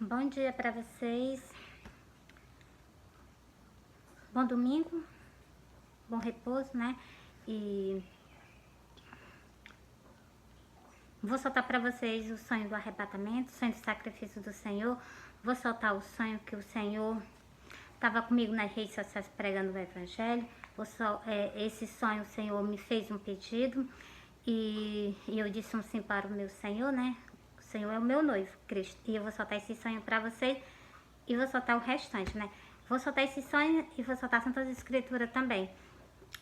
Bom dia para vocês. Bom domingo, bom repouso, né? E vou soltar para vocês o sonho do arrebatamento, o sonho do sacrifício do Senhor. Vou soltar o sonho que o Senhor estava comigo nas redes sociais pregando o Evangelho. Esse sonho o Senhor me fez um pedido e eu disse um sim para o meu Senhor, né? O Senhor é o meu noivo, Cristo. E eu vou soltar esse sonho para vocês e vou soltar o restante, né? Vou soltar esse sonho e vou soltar Santas Escrituras também.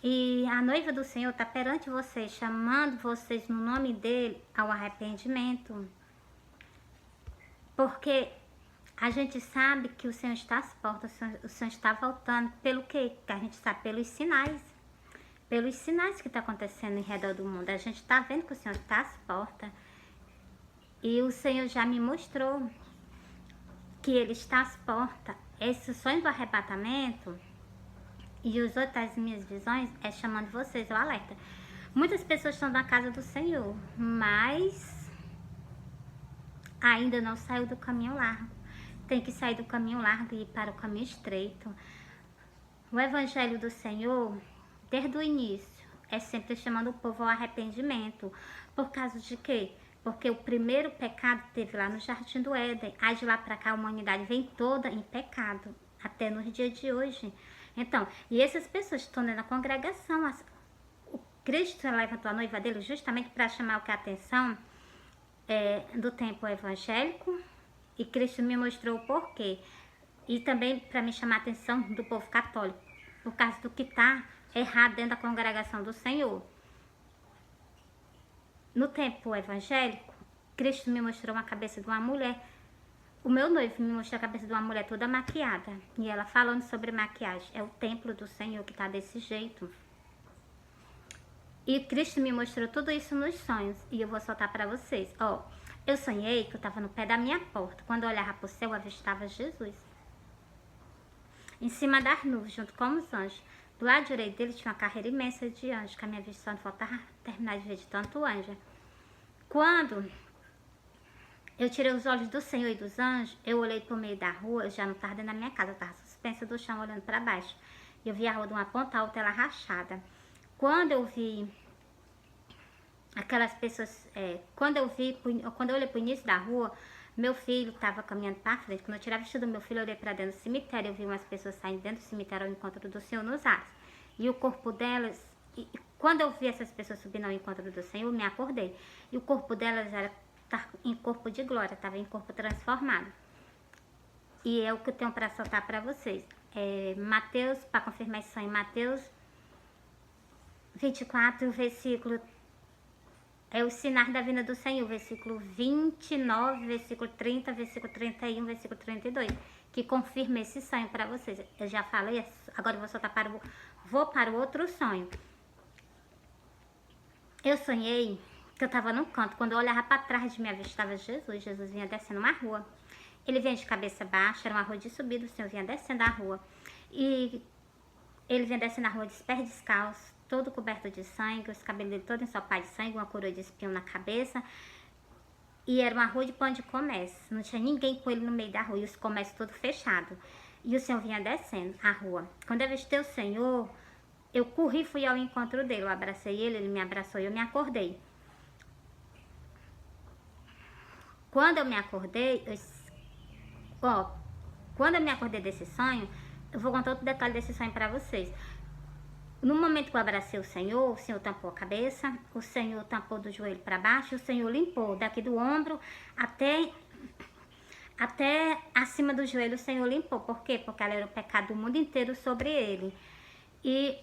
E a noiva do Senhor está perante vocês, chamando vocês no nome dele ao arrependimento. Porque a gente sabe que o Senhor está às portas, o Senhor está voltando. Pelo quê? Que a gente sabe pelos sinais. Pelos sinais que estão acontecendo em redor do mundo. A gente está vendo que o Senhor está às portas. E o Senhor já me mostrou que Ele está às portas. Esse sonho do arrebatamento e as outras minhas visões é chamando vocês ao alerta. Muitas pessoas estão na casa do Senhor, mas ainda não saiu do caminho largo. Tem que sair do caminho largo e ir para o caminho estreito. O Evangelho do Senhor, desde o início, é sempre chamando o povo ao arrependimento. Por causa de quê? Porque o primeiro pecado teve lá no Jardim do Éden. Aí de lá para cá a humanidade vem toda em pecado, até nos dias de hoje. Então, e essas pessoas que estão na congregação, o Cristo levantou a noiva dele justamente para chamar a atenção do tempo evangélico, e Cristo me mostrou o porquê. E também para me chamar a atenção do povo católico, por causa do que está errado dentro da congregação do Senhor. No tempo evangélico, Cristo me mostrou uma cabeça de uma mulher. O meu noivo me mostrou a cabeça de uma mulher toda maquiada. E ela falando sobre maquiagem. É o templo do Senhor que está desse jeito. E Cristo me mostrou tudo isso nos sonhos. E eu vou soltar para vocês. Ó, eu sonhei que eu estava no pé da minha porta. Quando eu olhava para o céu, eu avistava Jesus. Em cima das nuvens, junto com os anjos. Do lado direito dele tinha uma carreira imensa de anjos. Que a minha vista só não faltava terminar de ver de tanto anjo. Quando eu tirei os olhos do Senhor e dos anjos, eu olhei para o meio da rua, eu já não estava dentro da minha casa, eu estava suspensa do chão, olhando para baixo. Eu vi a rua de uma ponta alta, ela rachada. Quando eu vi aquelas pessoas, quando eu olhei para o início da rua, meu filho estava caminhando para frente. Quando eu tirei a vista do meu filho, eu olhei para dentro do cemitério, eu vi umas pessoas saindo dentro do cemitério ao encontro do Senhor nos ares. E o corpo delas, quando eu vi essas pessoas subindo ao encontro do Senhor, eu me acordei. E o corpo delas era em corpo de glória, estava em corpo transformado. E é o que eu tenho para soltar para vocês. Mateus, para confirmar esse sonho, Mateus 24, versículo, é os sinais da vinda do Senhor, versículo 29, versículo 30, versículo 31, versículo 32, que confirma esse sonho para vocês. Eu já falei, agora eu vou soltar vou para o outro sonho. Eu sonhei que eu estava num canto, quando eu olhava para trás de mim, avistava Jesus. Jesus vinha descendo uma rua. Ele vinha de cabeça baixa, era uma rua de subida, o Senhor vinha descendo a rua. E ele vinha descendo a rua de pés descalços, todo coberto de sangue, os cabelos dele todo ensopados de sangue, uma coroa de espinho na cabeça. E era uma rua de pão de comércio, não tinha ninguém com ele no meio da rua, e os comércios todos fechados. E o Senhor vinha descendo a rua. Quando eu avistei o Senhor, eu corri e fui ao encontro dele, eu abracei ele, ele me abraçou e eu me acordei. Quando eu me acordei, quando eu me acordei desse sonho, eu vou contar outro detalhe desse sonho para vocês. No momento que eu abracei o Senhor tampou a cabeça, o Senhor tampou do joelho para baixo, o Senhor limpou daqui do ombro até acima do joelho, o Senhor limpou. Por quê? Porque ela era o pecado do mundo inteiro sobre ele. E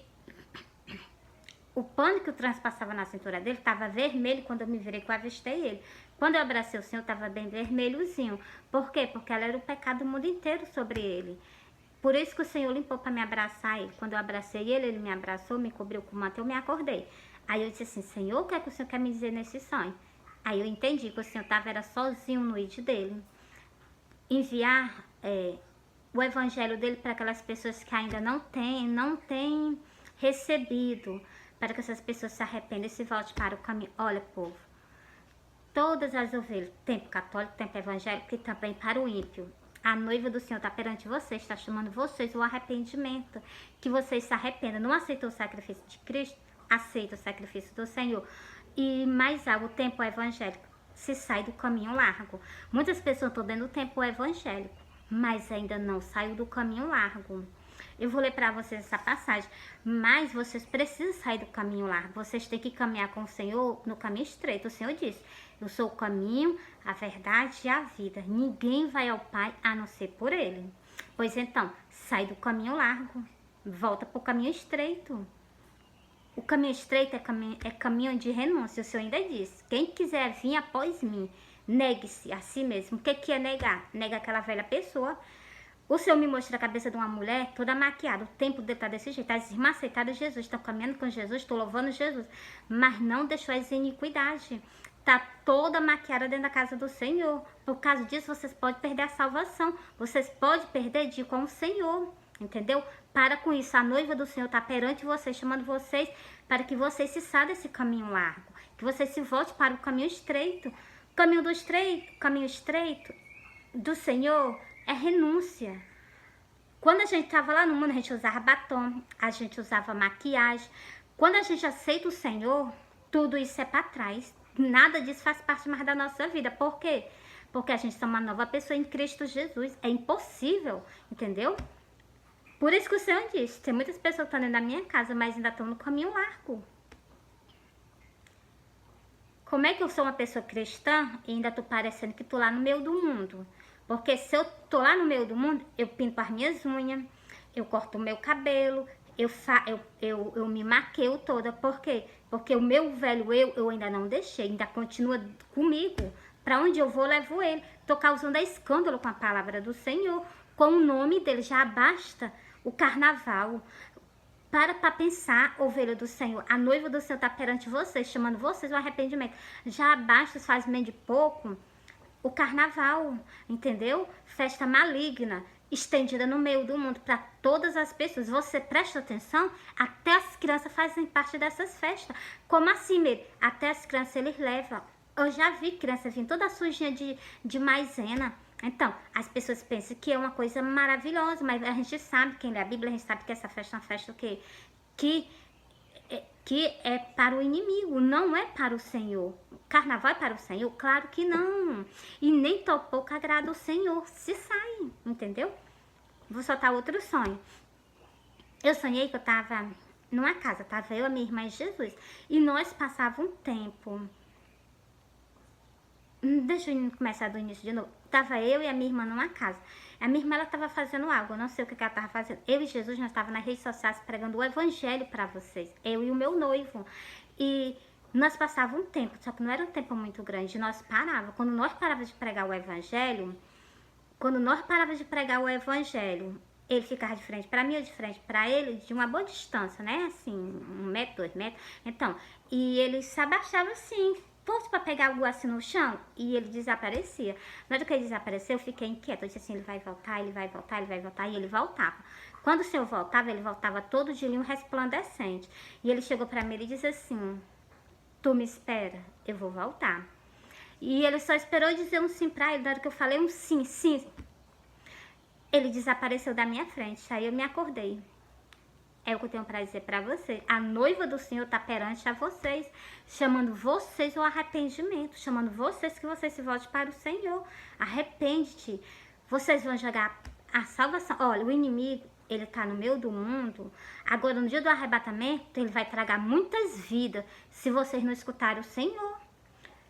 o pano que eu transpassava na cintura dele estava vermelho quando eu me virei, que eu avistei ele. Quando eu abracei o Senhor, estava bem vermelhozinho. Por quê? Porque ela era o pecado do mundo inteiro sobre ele. Por isso que o Senhor limpou para me abraçar ele. Quando eu abracei ele, ele me abraçou, me cobriu com o manto, eu me acordei. Aí eu disse assim, Senhor, o que é que o Senhor quer me dizer nesse sonho? Aí eu entendi que o Senhor era sozinho no id dele. Enviar o evangelho dele para aquelas pessoas que ainda não têm recebido, para que essas pessoas se arrependam e se voltem para o caminho. Olha, povo, todas as ovelhas, tempo católico, tempo evangélico e também para o ímpio. A noiva do Senhor está perante vocês, está chamando vocês o arrependimento, que vocês se arrependam. Não aceitou o sacrifício de Cristo? Aceita o sacrifício do Senhor. E mais algo, o tempo evangélico, se sai do caminho largo. Muitas pessoas estão dentro do tempo evangélico, mas ainda não saiu do caminho largo. Eu vou ler para vocês essa passagem, mas vocês precisam sair do caminho largo. Vocês têm que caminhar com o Senhor no caminho estreito. O Senhor disse, eu sou o caminho, a verdade e a vida. Ninguém vai ao Pai a não ser por Ele. Pois então, sai do caminho largo, volta para o caminho estreito. O caminho estreito é caminho de renúncia. O Senhor ainda diz, quem quiser vir após mim, negue-se a si mesmo. O que é negar? Nega aquela velha pessoa. O Senhor me mostra a cabeça de uma mulher toda maquiada. O tempo dele está desse jeito. As irmãs aceitaram Jesus, estão caminhando com Jesus, estão louvando Jesus. Mas não deixou as iniquidades. Está toda maquiada dentro da casa do Senhor. Por causa disso, vocês podem perder a salvação. Vocês podem perder de ir com o Senhor. Entendeu? Para com isso. A noiva do Senhor está perante vocês, chamando vocês para que vocês se saiam desse caminho largo. Que vocês se voltem para o caminho estreito. O caminho estreito do Senhor é renúncia. Quando a gente estava lá no mundo, a gente usava batom, a gente usava maquiagem. Quando a gente aceita o Senhor, tudo isso é para trás. Nada disso faz parte mais da nossa vida. Por quê? Porque a gente é uma nova pessoa em Cristo Jesus. É impossível, entendeu? Por isso que o Senhor disse, tem muitas pessoas que estão dentro da minha casa, mas ainda estão no caminho largo. Como é que eu sou uma pessoa cristã e ainda estou parecendo que estou lá no meio do mundo? Porque se eu tô lá no meio do mundo, eu pinto as minhas unhas, eu corto o meu cabelo, eu me maqueio toda. Por quê? Porque o meu velho eu ainda não deixei, ainda continua comigo. Para onde eu vou, levo ele. Tô causando escândalo com a palavra do Senhor, com o nome dele. Já basta o carnaval. Para pensar, ovelha do Senhor. A noiva do Senhor está perante vocês, chamando vocês ao arrependimento. Já basta os fazimento de pouco. O carnaval, entendeu? Festa maligna, estendida no meio do mundo para todas as pessoas. Você presta atenção? Até as crianças fazem parte dessas festas. Como assim, Meire? Até as crianças eles levam. Eu já vi criança vindo toda sujinha de maisena. Então, as pessoas pensam que é uma coisa maravilhosa, mas a gente sabe, quem lê a Bíblia, a gente sabe que essa festa é uma festa o quê? Que é para o inimigo, não é para o Senhor. Carnaval é para o Senhor? Claro que não. E nem tão pouco agrada o Senhor. Se sai, entendeu? Vou soltar outro sonho. Eu sonhei que eu estava numa casa, estava eu, a minha irmã e Jesus. E nós passávamos um tempo. Deixa eu começar do início de novo. Tava eu e a minha irmã numa casa. A minha irmã, ela tava fazendo algo, eu não sei o que ela tava fazendo. Eu e Jesus, nós estávamos nas redes sociais pregando o evangelho para vocês. Eu e o meu noivo. E nós passávamos um tempo, só que não era um tempo muito grande. Nós parávamos. Quando nós parávamos de pregar o evangelho, ele ficava de frente para mim, eu de frente para ele, de uma boa distância, né? Assim, 1 metro, 2 metros. Então, e ele se abaixava assim, fosse para pegar algo assim no chão, e ele desaparecia. Na hora que ele desapareceu, eu fiquei inquieta. Eu disse assim, ele vai voltar, ele vai voltar, ele vai voltar, e ele voltava. Quando o Senhor voltava, ele voltava todo de linho resplandecente. E ele chegou para mim e disse assim, tu me espera, eu vou voltar. E ele só esperou dizer um sim para ele. Na hora que eu falei um sim, sim, ele desapareceu da minha frente. Aí eu me acordei. É o que eu tenho para dizer para vocês. A noiva do Senhor está perante a vocês, chamando vocês ao arrependimento, chamando vocês que vocês se voltem para o Senhor. Arrepende-te. Vocês vão jogar a salvação. Olha, o inimigo, ele está no meio do mundo. Agora, no dia do arrebatamento, ele vai tragar muitas vidas se vocês não escutarem o Senhor.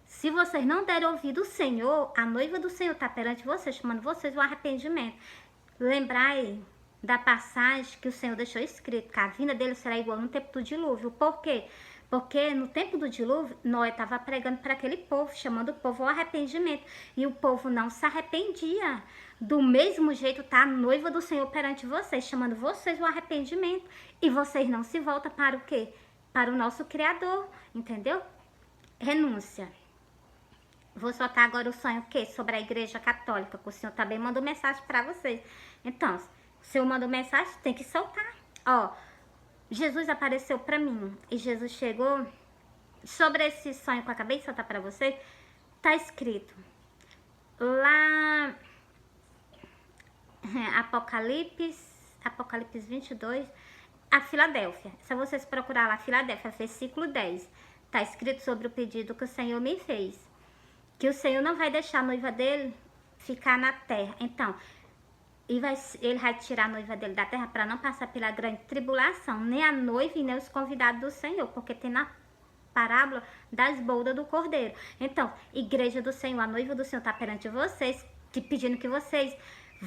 Se vocês não derem ouvido ao Senhor, a noiva do Senhor está perante vocês, chamando vocês ao arrependimento. Lembrai da passagem que o Senhor deixou escrito, que a vinda dele será igual no tempo do dilúvio. Por quê? Porque no tempo do dilúvio, Noé estava pregando para aquele povo, chamando o povo ao arrependimento. E o povo não se arrependia. Do mesmo jeito está a noiva do Senhor perante vocês, chamando vocês ao arrependimento. E vocês não se voltam para o quê? Para o nosso Criador, entendeu? Renúncia. Vou soltar agora o sonho, o quê? Sobre a Igreja Católica, que o Senhor também mandou mensagem para vocês. Então, se eu mando mensagem, tem que soltar. Ó, Jesus apareceu para mim e Jesus chegou. Sobre esse sonho que eu acabei de soltar para vocês, Tá escrito lá, Apocalipse 22, a Filadélfia. Se vocês procurar lá, Filadélfia, versículo 10, tá escrito sobre o pedido que o Senhor me fez. Que o Senhor não vai deixar a noiva dele ficar na terra. Então, ele vai tirar a noiva dele da terra para não passar pela grande tribulação, nem a noiva e nem os convidados do Senhor, porque tem na parábola das bodas do cordeiro. Então, igreja do Senhor, a noiva do Senhor está perante vocês, pedindo que vocês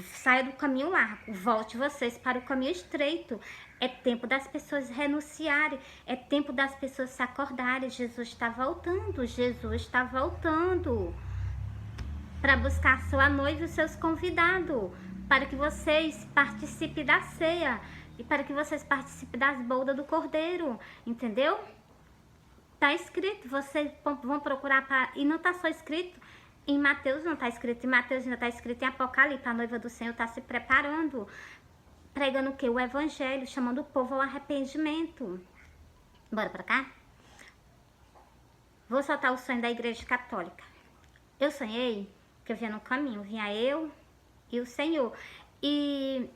saiam do caminho largo, volte vocês para o caminho estreito. É tempo das pessoas renunciarem, é tempo das pessoas se acordarem. Jesus está voltando, Jesus está voltando para buscar sua noiva e os seus convidados, para que vocês participem da ceia e para que vocês participem das bodas do cordeiro, entendeu? Tá escrito, vocês vão procurar e não tá só escrito em Mateus, não tá escrito em Mateus, ainda tá escrito em Apocalipse. A noiva do Senhor está se preparando, pregando o quê? O evangelho, chamando o povo ao arrependimento. Bora pra cá? Vou soltar o sonho da igreja católica. Eu sonhei que eu vinha no caminho, vinha eu e o Senhor. E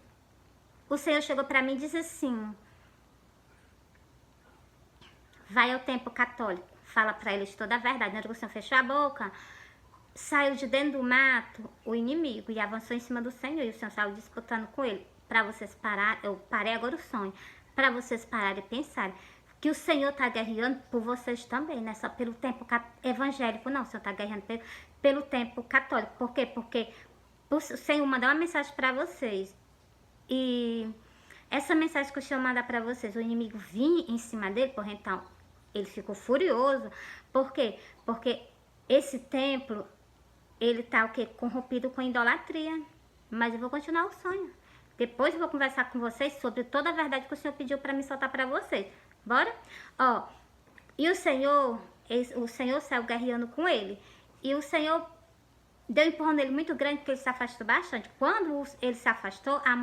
o Senhor chegou pra mim e disse assim: vai ao templo católico, fala pra eles toda a verdade. Na hora que o Senhor fechou a boca, saiu de dentro do mato o inimigo e avançou em cima do Senhor. E o Senhor saiu disputando com ele. Pra vocês pararem, eu parei agora o sonho, pra vocês pararem e pensarem que o Senhor tá guerreando por vocês também, não é só pelo tempo evangélico, não. O Senhor tá guerreando pelo tempo católico. Por quê? Porque o Senhor mandou uma mensagem pra vocês. E essa mensagem que o Senhor manda pra vocês, o inimigo vinha em cima dele, por então ele ficou furioso. Por quê? Porque esse templo, ele tá o quê? Corrompido com idolatria. Mas eu vou continuar o sonho. Depois eu vou conversar com vocês sobre toda a verdade que o Senhor pediu para me soltar para vocês. Bora? Ó, e o Senhor saiu guerreando com ele. E o Senhor deu um empurrão nele muito grande, porque ele se afastou bastante. Quando ele se afastou, a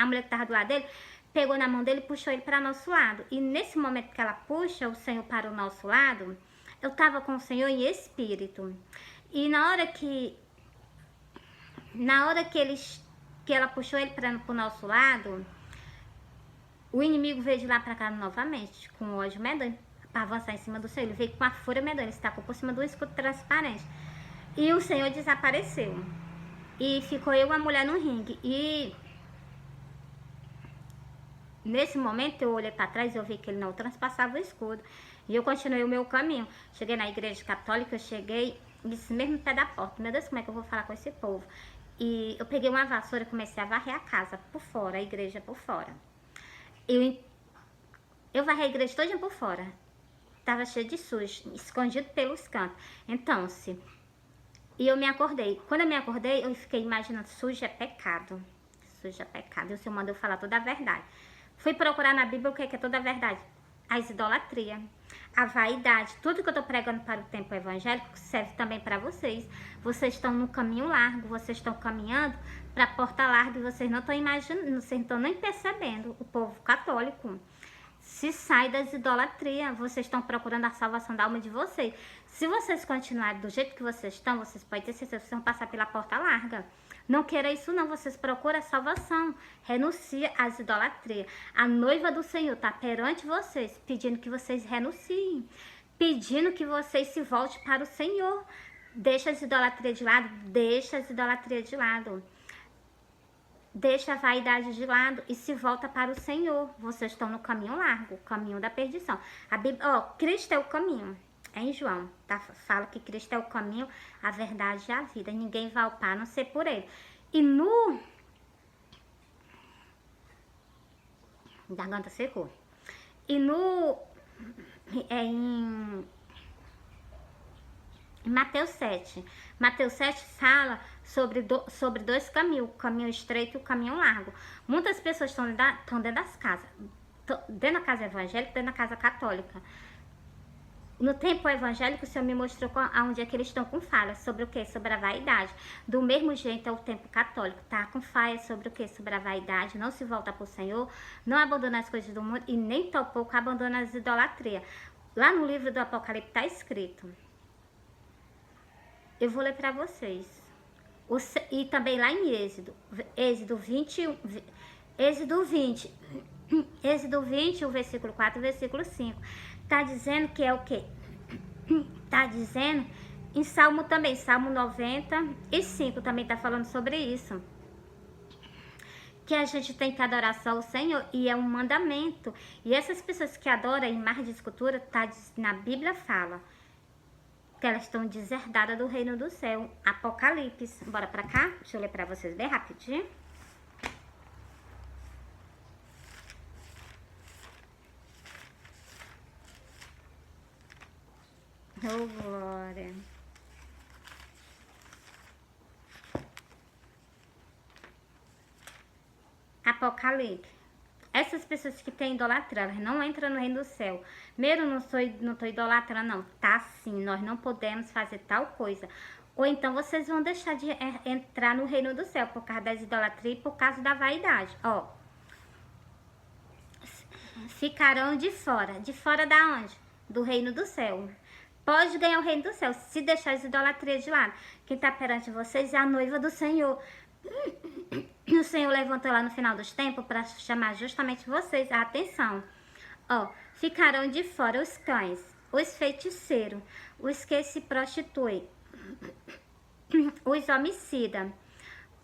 mulher que estava do lado dele pegou na mão dele e puxou ele para nosso lado. E nesse momento que ela puxa o Senhor para o nosso lado, eu estava com o Senhor em espírito. E na hora que ela puxou ele para o nosso lado, o inimigo veio de lá para cá novamente, com ódio medonho, para avançar em cima do Senhor. Ele veio com a fúria medonha, ele se tacou por cima do escudo transparente. E o Senhor desapareceu. E ficou eu e a mulher no ringue. E nesse momento eu olhei para trás e eu vi que ele não transpassava o escudo. E eu continuei o meu caminho. Cheguei na igreja católica, eu cheguei nesse mesmo pé da porta. Meu Deus, como é que eu vou falar com esse povo? E eu peguei uma vassoura e comecei a varrer a casa por fora, a igreja por fora. Eu varrei a igreja toda por fora. Tava cheio de sujo, escondido pelos cantos. Então, e eu me acordei. Quando eu me acordei, eu fiquei imaginando, sujo é pecado. Sujo é pecado. E o Senhor mandou falar toda a verdade. Fui procurar na Bíblia o que é toda a verdade. As idolatrias, a vaidade, tudo que eu tô pregando para o tempo evangélico serve também para vocês. Vocês estão no caminho largo, vocês estão caminhando para a porta larga e vocês não estão imaginando, vocês não estão nem percebendo. O povo católico se sai das idolatrias, vocês estão procurando a salvação da alma de vocês. Se vocês continuarem do jeito que vocês estão, vocês podem ter certeza que vocês vão passar pela porta larga. Não queira isso não, vocês procuram a salvação. Renuncia às idolatrias. A noiva do Senhor está perante vocês, pedindo que vocês renunciem. Pedindo que vocês se voltem para o Senhor. Deixa as idolatrias de lado, deixa as idolatrias de lado. Deixa a vaidade de lado e se volta para o Senhor. Vocês estão no caminho largo, o caminho da perdição. A Bíblia, Cristo é o caminho. É em João, tá? Fala que Cristo é o caminho, a verdade e a vida. Ninguém vai ao Pai a não ser por ele. E no... Garganta secou. E no... em Mateus 7. Mateus 7 fala sobre dois caminhos, o caminho estreito e o caminho largo. Muitas pessoas estão dentro das casas. Dentro da casa evangélica, dentro da casa católica. No tempo evangélico, o Senhor me mostrou onde é que eles estão com falha. Sobre o quê? Sobre a vaidade. Do mesmo jeito é o tempo católico. Tá com falha sobre o quê? Sobre a vaidade. Não se volta para o Senhor. Não abandona as coisas do mundo. E nem tão pouco abandona as idolatrias. Lá no livro do Apocalipse está escrito. Eu vou ler para vocês. E também lá em Êxodo 21, Êxodo 20, o versículo 4 e o versículo 5. Tá dizendo que é o quê? Tá dizendo em Salmo também, Salmo 95 também tá falando sobre isso. Que a gente tem que adorar só o Senhor, e é um mandamento. E essas pessoas que adoram em imagem de escultura, tá, na Bíblia fala que elas estão deserdadas do reino do céu. Apocalipse. Bora pra cá? Deixa eu ler pra vocês bem rapidinho. Oh, glória. Apocalipse. Essas pessoas que têm idolatria, elas não entram no reino do céu. Primeiro, não tô idolatrando, não. Tá sim, nós não podemos fazer tal coisa. Ou então vocês vão deixar de entrar no reino do céu por causa das idolatrias e por causa da vaidade. Ó. Ficarão de fora. De fora da onde? Do reino do céu. Pode ganhar o reino do céu se deixar as idolatrias de lado. Quem tá perante vocês é a noiva do Senhor. O Senhor levantou lá no final dos tempos para chamar justamente vocês a atenção. Ó, ficarão de fora os cães, os feiticeiros, os que se prostituem, os homicidas,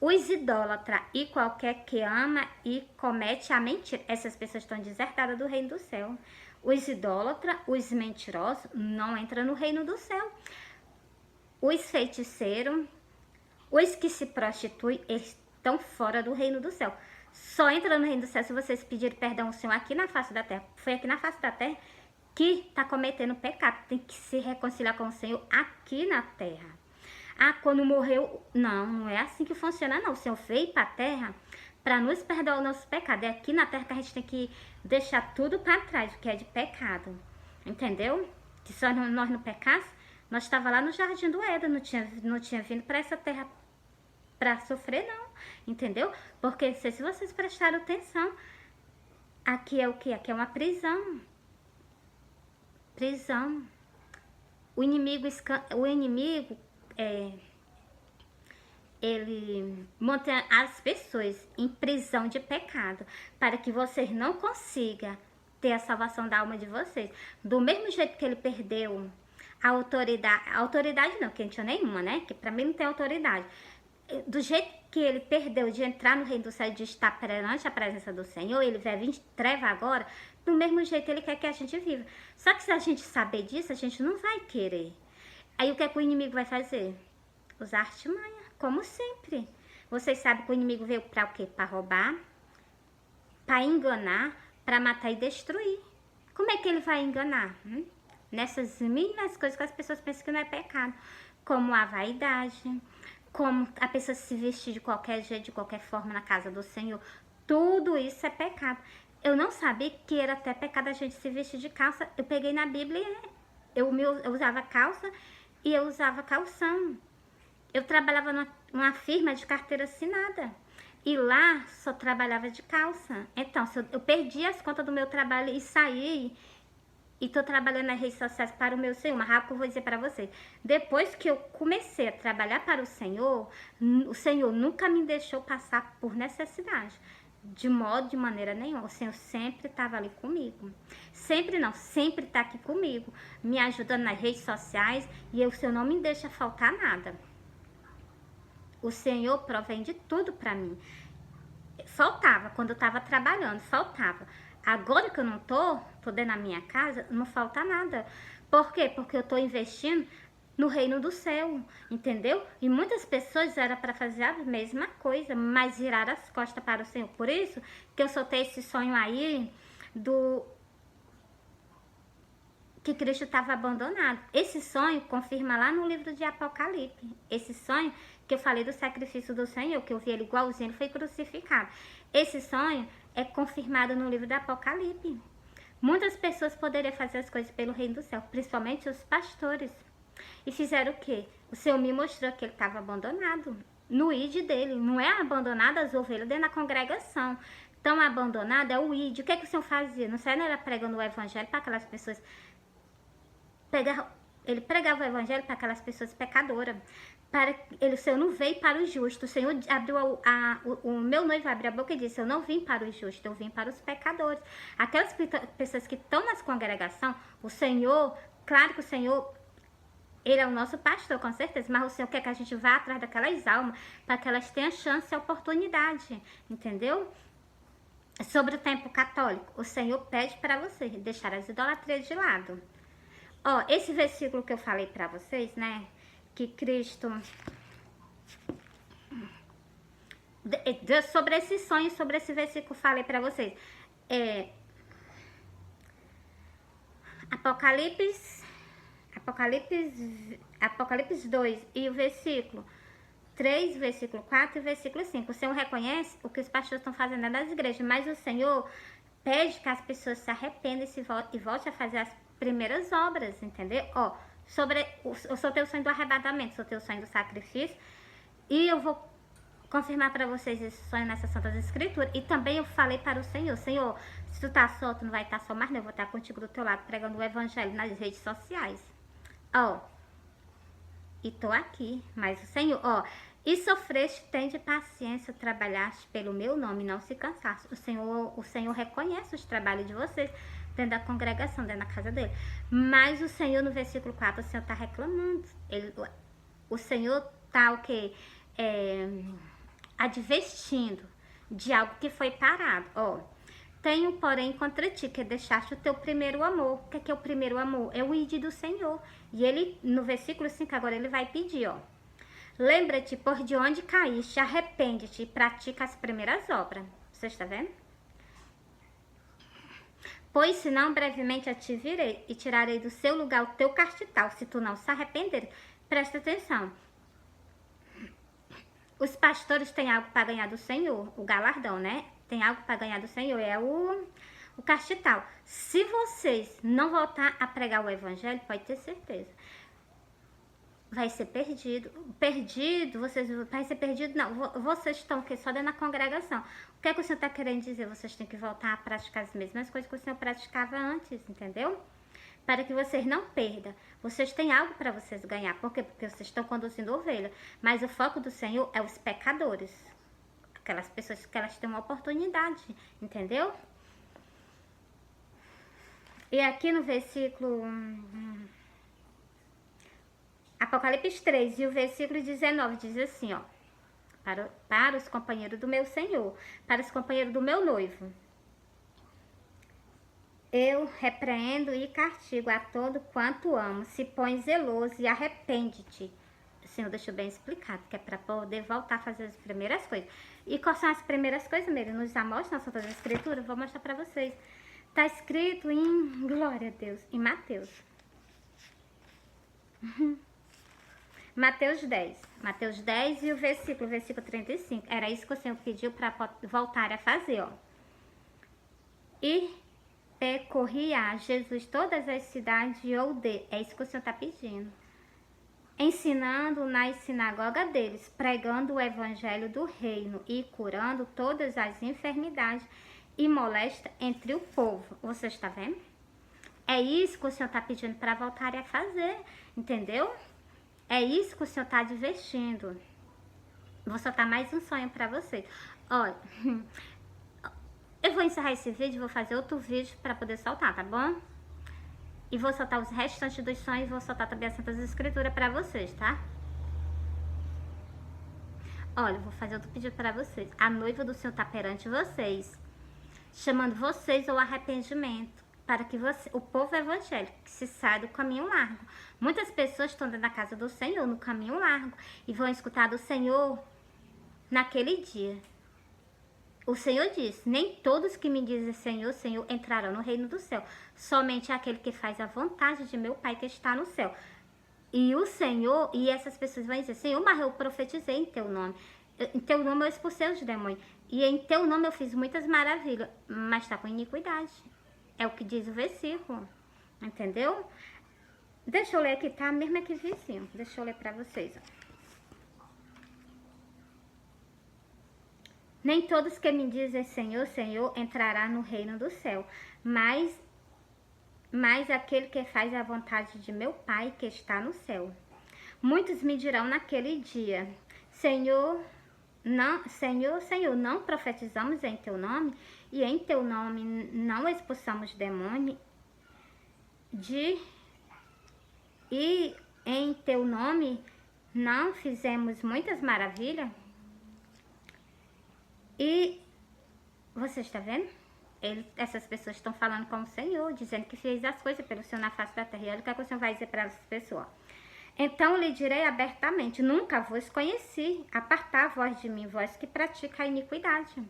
os idólatras e qualquer que ama e comete a mentira. Essas pessoas estão desertadas do reino do céu. Os idólatras, os mentirosos não entram no reino do céu. Os feiticeiros, os que se prostituem, estão fora do reino do céu. Só entra no reino do céu se vocês pedirem perdão ao Senhor aqui na face da terra. Foi aqui na face da terra que está cometendo pecado. Tem que se reconciliar com o Senhor aqui na terra. Ah, quando morreu... Não é assim que funciona, não. O Senhor veio para a terra para nos perdoar o nosso pecado. É aqui na terra que a gente tem que deixar tudo para trás, o que é de pecado. Entendeu? Que só nós não pecássemos, nós estava lá no Jardim do Éden, não tinha vindo para essa terra para sofrer, não. Entendeu? Porque se vocês prestaram atenção, aqui é o que? Aqui é uma prisão. Prisão. O inimigo ele monta as pessoas em prisão de pecado, para que vocês não consigam ter a salvação da alma de vocês. Do mesmo jeito que ele perdeu a autoridade não, que não tinha nenhuma, né? Que pra mim não tem autoridade. Do jeito que ele perdeu de entrar no reino do céu, de estar perante a presença do Senhor, ele vai vir de treva agora, do mesmo jeito ele quer que a gente viva. Só que se a gente saber disso, a gente não vai querer. Aí o que é que o inimigo vai fazer? Usar artimanha, como sempre. Vocês sabem que o inimigo veio para o quê? Para roubar, para enganar, para matar e destruir. Como é que ele vai enganar? Nessas mínimas coisas que as pessoas pensam que não é pecado. Como a vaidade, como a pessoa se vestir de qualquer jeito, de qualquer forma na casa do Senhor. Tudo isso é pecado. Eu não sabia que era até pecado a gente se vestir de calça. Eu peguei na Bíblia, eu usava calça e eu usava calção. Eu trabalhava numa firma de carteira assinada. E lá só trabalhava de calça. Então, eu perdi as contas do meu trabalho e saí. E tô trabalhando nas redes sociais para o meu Senhor. Mas rápido eu vou dizer para você. Depois que eu comecei a trabalhar para o Senhor nunca me deixou passar por necessidade. De maneira nenhuma. O Senhor sempre estava ali comigo. Sempre não, sempre está aqui comigo. Me ajudando nas redes sociais. E o Senhor não me deixa faltar nada. O Senhor provém de tudo para mim. Faltava, quando eu estava trabalhando, faltava. Agora que eu não tô dentro da minha casa, não falta nada. Por quê? Porque eu tô investindo no reino do céu, entendeu? E muitas pessoas eram para fazer a mesma coisa, mas viraram as costas para o Senhor. Por isso que eu soltei esse sonho aí que Cristo estava abandonado. Esse sonho confirma lá no livro de Apocalipse. Esse sonho que eu falei do sacrifício do Senhor, que eu vi ele igualzinho, ele foi crucificado. Esse sonho é confirmado no livro do Apocalipse. Muitas pessoas poderiam fazer as coisas pelo reino do céu, principalmente os pastores. E fizeram o quê? O Senhor me mostrou que ele estava abandonado. No id dele. Não é abandonado as ovelhas dentro da congregação. Tão abandonado é o id. O que é que o Senhor fazia? Não era pregando o evangelho para aquelas pessoas pegar Ele pregava o evangelho para aquelas pessoas pecadoras. O Senhor não veio para os justos. O Senhor abriu o meu noivo abriu a boca e disse: eu não vim para os justos, eu vim para os pecadores. Aquelas pessoas que estão nas congregações, o Senhor, claro que o Senhor, Ele é o nosso pastor, com certeza, mas o Senhor quer que a gente vá atrás daquelas almas para que elas tenham chance e oportunidade, entendeu? Sobre o tempo católico, o Senhor pede para você deixar as idolatrias de lado. Ó, esse versículo que eu falei para vocês, né? Que Cristo... sobre esse sonho, sobre esse versículo, falei para vocês. Apocalipse 2 e o versículo 3, versículo 4 e versículo 5. O Senhor reconhece o que os pastores estão fazendo nas igrejas, mas o Senhor pede que as pessoas se arrependam e voltem a fazer as primeiras obras, entendeu? Ó, eu só tenho o sonho do arrebatamento, só tenho o sonho do sacrifício, e eu vou confirmar para vocês esse sonho nessas Santas Escrituras. E também eu falei para o Senhor: Senhor, se tu tá só, tu não vai estar só mais não, eu vou estar contigo do teu lado pregando o evangelho nas redes sociais. Ó, e tô aqui, mas o Senhor, ó, e sofreste, tende paciência, trabalhaste pelo meu nome, não se cansaste. O Senhor reconhece os trabalhos de vocês dentro da congregação, dentro da casa dele. Mas o Senhor, no versículo 4, o Senhor tá reclamando. O Senhor tá o quê? Advertindo de algo que foi parado. Ó, tenho, porém, contra ti, que deixaste o teu primeiro amor. O que é o primeiro amor? É o ide do Senhor. E ele, no versículo 5, agora ele vai pedir, ó. Lembra-te por de onde caíste, arrepende-te e pratica as primeiras obras. Você está vendo? Pois senão brevemente a te virei e tirarei do seu lugar o teu castital, se tu não se arrepender. Presta atenção. Os pastores têm algo para ganhar do Senhor, o galardão, né? Tem algo para ganhar do Senhor, é o castital. Se vocês não voltar a pregar o evangelho, pode ter certeza, vai ser perdido. Vai ser perdido, não. Vocês estão aqui só dentro da congregação. O que é que o Senhor está querendo dizer? Vocês têm que voltar a praticar as mesmas coisas que o Senhor praticava antes, entendeu? Para que vocês não perdam. Vocês têm algo para vocês ganhar. Por quê? Porque vocês estão conduzindo ovelha. Mas o foco do Senhor é os pecadores. Aquelas pessoas que elas têm uma oportunidade, entendeu? E aqui no versículo... Apocalipse 3 e o versículo 19 diz assim, ó. Para os companheiros do meu Senhor, para os companheiros do meu noivo, eu repreendo e castigo a todo quanto amo. Se põe zeloso e arrepende-te. O Senhor deixou bem explicado, que é para poder voltar a fazer as primeiras coisas. E quais são as primeiras coisas, Ele nos já mostra nas Santas Escrituras? Vou mostrar para vocês. Está escrito em, glória a Deus, em Mateus. Mateus 10 e o versículo 35. Era isso que o Senhor pediu para voltar a fazer, ó. E percorria Jesus todas as cidades de aldeia. É isso que o Senhor está pedindo. Ensinando nas sinagogas deles, pregando o evangelho do reino e curando todas as enfermidades e molesta entre o povo. Você está vendo? É isso que o Senhor está pedindo para voltar a fazer, entendeu? É isso que o Senhor está advertindo. Vou soltar mais um sonho para vocês. Olha, eu vou encerrar esse vídeo, vou fazer outro vídeo para poder soltar, tá bom? E vou soltar os restantes dos sonhos, vou soltar também as Santas Escrituras para vocês, tá? Olha, vou fazer outro pedido para vocês. A noiva do Senhor está perante vocês, chamando vocês ao arrependimento, para que o povo evangélico que se saia do caminho largo. Muitas pessoas estão dentro da casa do Senhor, no caminho largo, e vão escutar do Senhor naquele dia. O Senhor diz: nem todos que me dizem Senhor, Senhor entrarão no reino do céu, somente aquele que faz a vontade de meu Pai que está no céu. E o Senhor, e essas pessoas vão dizer: Senhor, mas eu profetizei em teu nome. Em teu nome eu expulsei os demônios. E em teu nome eu fiz muitas maravilhas, mas está com iniquidade. É o que diz o versículo, entendeu? Deixa eu ler aqui, tá? Mesmo aqui vizinho. Deixa eu ler pra vocês, ó. Nem todos que me dizem Senhor, Senhor entrará no reino do céu, mas mas aquele que faz a vontade de meu Pai que está no céu. Muitos me dirão naquele dia: Senhor, Senhor, não profetizamos em teu nome, e em teu nome não expulsamos demônio, e em teu nome não fizemos muitas maravilhas? E você está vendo? Essas pessoas estão falando com o Senhor, dizendo que fez as coisas pelo Senhor na face da terra. E olha o que o Senhor vai dizer para essas pessoas. Então lhe direi abertamente: nunca vos conheci. Apartai a voz de mim, vós que pratica a iniquidade.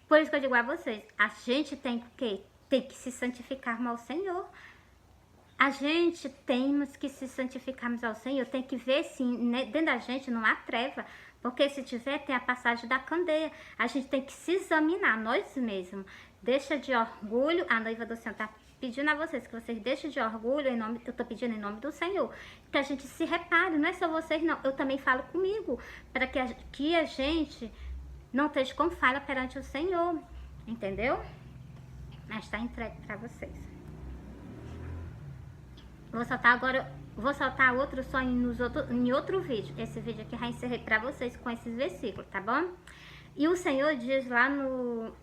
Por isso que eu digo a vocês, a gente tem que se santificar ao Senhor. A gente temos que se santificarmos ao Senhor. Tem que ver se dentro da gente não há treva. Porque se tiver, tem a passagem da candeia. A gente tem que se examinar nós mesmos. Deixa de orgulho. A noiva do Senhor está pedindo a vocês que vocês deixem de orgulho. Eu estou pedindo em nome do Senhor. Que a gente se repare. Não é só vocês, não. Eu também falo comigo. Para que a gente não esteja com falha perante o Senhor. Entendeu? Mas está entregue para vocês. Vou soltar outro só em outro vídeo. Esse vídeo aqui já encerrei pra vocês com esses versículos, tá bom? E o Senhor diz lá no...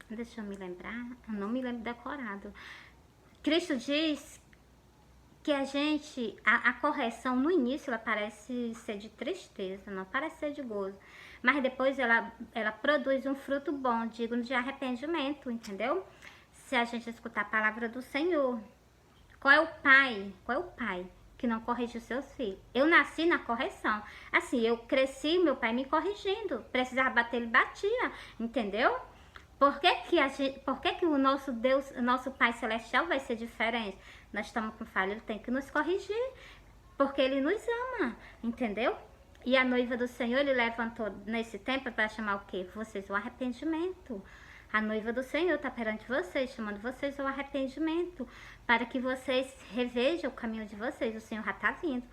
Deixa eu me lembrar. Eu não me lembro decorado. Cristo diz que a correção no início ela parece ser de tristeza, não parece ser de gozo. Mas depois ela produz um fruto bom, digno de arrependimento, entendeu? Se a gente escutar a palavra do Senhor. Qual é o pai que não corrige os seus filhos? Eu nasci na correção. Assim, eu cresci, meu pai me corrigindo. Precisava bater, ele batia, entendeu? Por que o nosso Deus, o nosso Pai Celestial vai ser diferente? Nós estamos com falha, ele tem que nos corrigir. Porque ele nos ama, entendeu? E a noiva do Senhor, ele levantou nesse tempo para chamar o quê? Vocês ao arrependimento. A noiva do Senhor está perante vocês, chamando vocês ao arrependimento, para que vocês revejam o caminho de vocês. O Senhor já está vindo.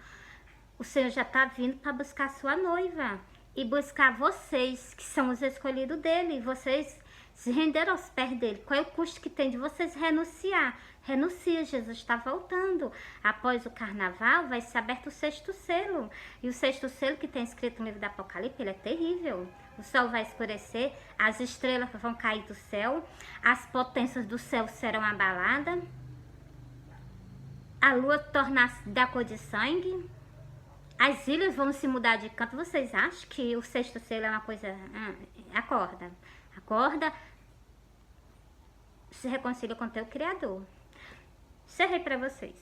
O Senhor já está vindo para buscar a sua noiva e buscar vocês, que são os escolhidos dele. Vocês se renderam aos pés dele. Qual é o custo que tem de vocês renunciar? Renuncia, Jesus está voltando. Após o carnaval vai ser aberto o 6º selo. E o 6º selo que tem escrito no livro do Apocalipse, ele é terrível. O sol vai escurecer, as estrelas vão cair do céu, as potências do céu serão abaladas, a lua tornar-se da cor de sangue, as ilhas vão se mudar de canto. Vocês acham que o 6º selo é uma coisa... Acorda, se reconcilia com o teu Criador. Encerrei para vocês.